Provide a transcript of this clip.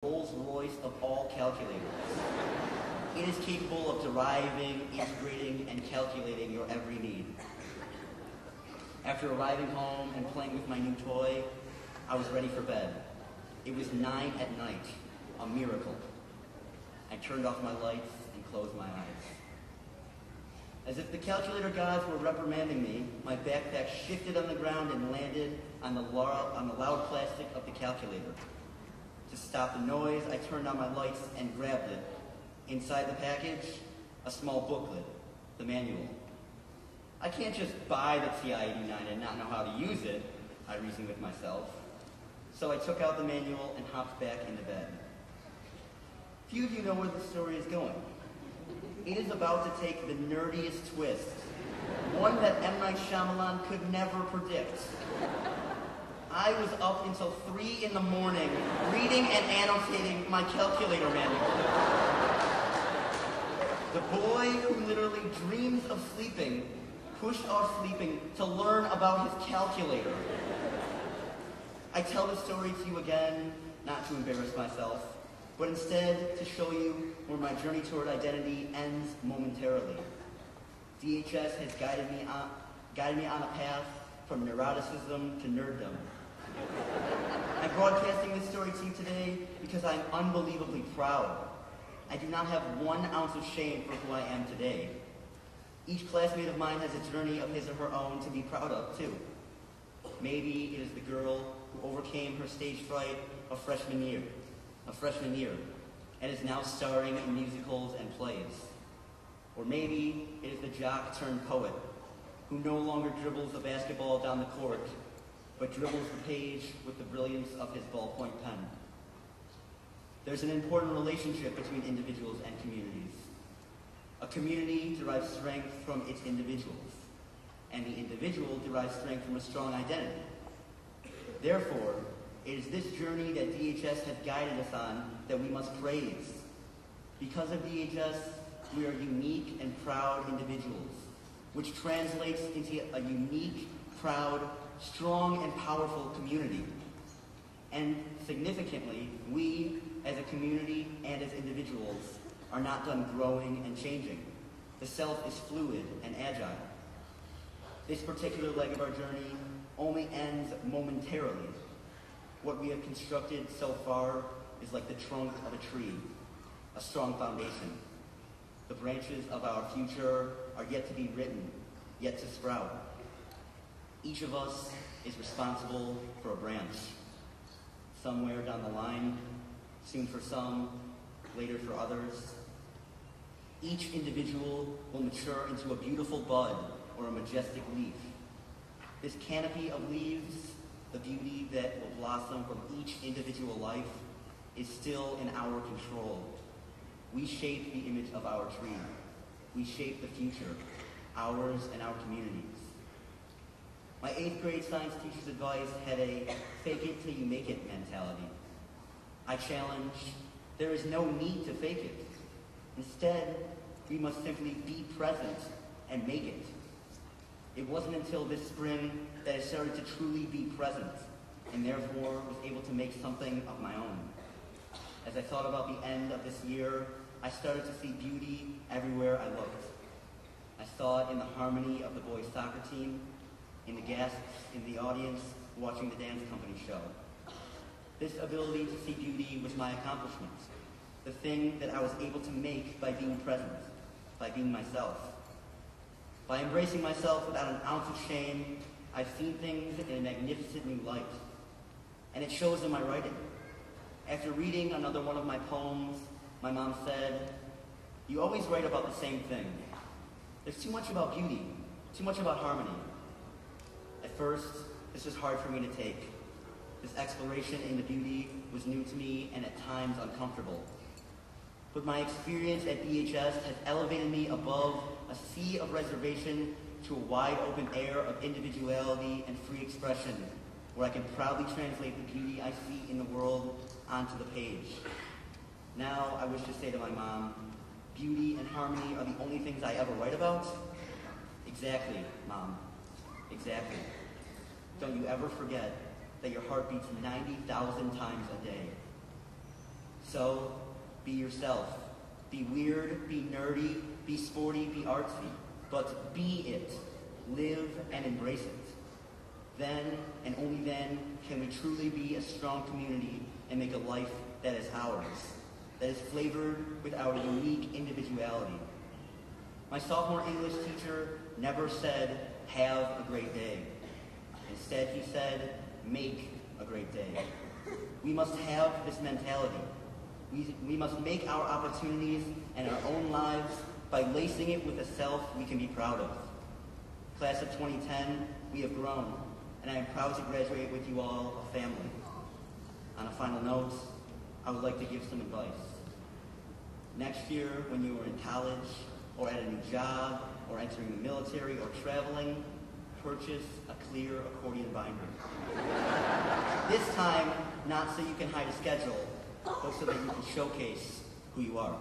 Rolls Royce of all calculators. It is capable of deriving, integrating, and calculating your every need. After arriving home and playing with my new toy, I was ready for bed. It was 9 at night, a miracle. I turned off my lights and closed my eyes. As if the calculator gods were reprimanding me, my backpack shifted on the ground and landed on the loud plastic of the calculator. To stop the noise, I turned on my lights and grabbed it. Inside the package, a small booklet, the manual. I can't just buy the TI-89 and not know how to use it, I reasoned with myself. So I took out the manual and hopped back into bed. Few of you know where the story is going. It is about to take the nerdiest twist, one that M. Night Shyamalan could never predict. I was up until 3 in the morning reading and annotating my calculator manual. The boy who literally dreams of sleeping pushed off sleeping to learn about his calculator. I tell the story to you again, not to embarrass myself, but instead to show you where my journey toward identity ends momentarily. DHS has guided me on a path from neuroticism to nerddom. I'm broadcasting this story to you today because I'm unbelievably proud. I do not have 1 ounce of shame for who I am today. Each classmate of mine has a journey of his or her own to be proud of, too. Maybe it is the girl who overcame her stage fright of freshman year, and is now starring in musicals and plays. Or maybe it is the jock turned poet who no longer dribbles the basketball down the court, but dribbles the page with the brilliance of his ballpoint pen. There's an important relationship between individuals and communities. A community derives strength from its individuals, and the individual derives strength from a strong identity. Therefore, it is this journey that DHS has guided us on that we must praise. Because of DHS, we are unique and proud individuals, which translates into a unique, proud, strong, and powerful community. And significantly, we, as a community and as individuals, are not done growing and changing. The self is fluid and agile. This particular leg of our journey only ends momentarily. What we have constructed so far is like the trunk of a tree, a strong foundation. The branches of our future are yet to be written, yet to sprout. Each of us is responsible for a branch. Somewhere down the line, soon for some, later for others. Each individual will mature into a beautiful bud or a majestic leaf. This canopy of leaves, the beauty that will blossom from each individual life, is still in our control. We shape the image of our tree. We shape the future, ours and our communities. My 8th grade science teacher's advice had a fake it till you make it mentality. I challenge, there is no need to fake it. Instead, we must simply be present and make it. It wasn't until this spring that I started to truly be present, and therefore was able to make something of my own. As I thought about the end of this year, I started to see beauty everywhere I looked. I saw it in the harmony of the boys' soccer team, in the guests in the audience watching the dance company show. This ability to see beauty was my accomplishment, the thing that I was able to make by being present, by being myself. By embracing myself without an ounce of shame, I've seen things in a magnificent new light. And it shows in my writing. After reading another one of my poems, my mom said, "You always write about the same thing. There's too much about beauty, too much about harmony." At first, this was hard for me to take. This exploration into beauty was new to me and at times uncomfortable. But my experience at DHS has elevated me above a sea of reservation to a wide open air of individuality and free expression, where I can proudly translate the beauty I see in the world onto the page. Now I wish to say to my mom, beauty and harmony are the only things I ever write about? Exactly, Mom. Exactly. Don't you ever forget that your heart beats 90,000 times a day. So, be yourself. Be weird, be nerdy, be sporty, be artsy. But be it. Live and embrace it. Then, and only then, can we truly be a strong community and make a life that is ours, that is flavored with our unique individuality. My sophomore English teacher never said, have a great day. Instead, he said, make a great day. We must have this mentality. We must make our opportunities and our own lives by lacing it with a self we can be proud of. Class of 2010, we have grown, and I am proud to graduate with you all a family. On a final note, I would like to give some advice. Next year, when you are in college, or at a new job, or entering the military, or traveling, purchase a clear accordion binder. This time, not so you can hide a schedule, but so that you can showcase who you are.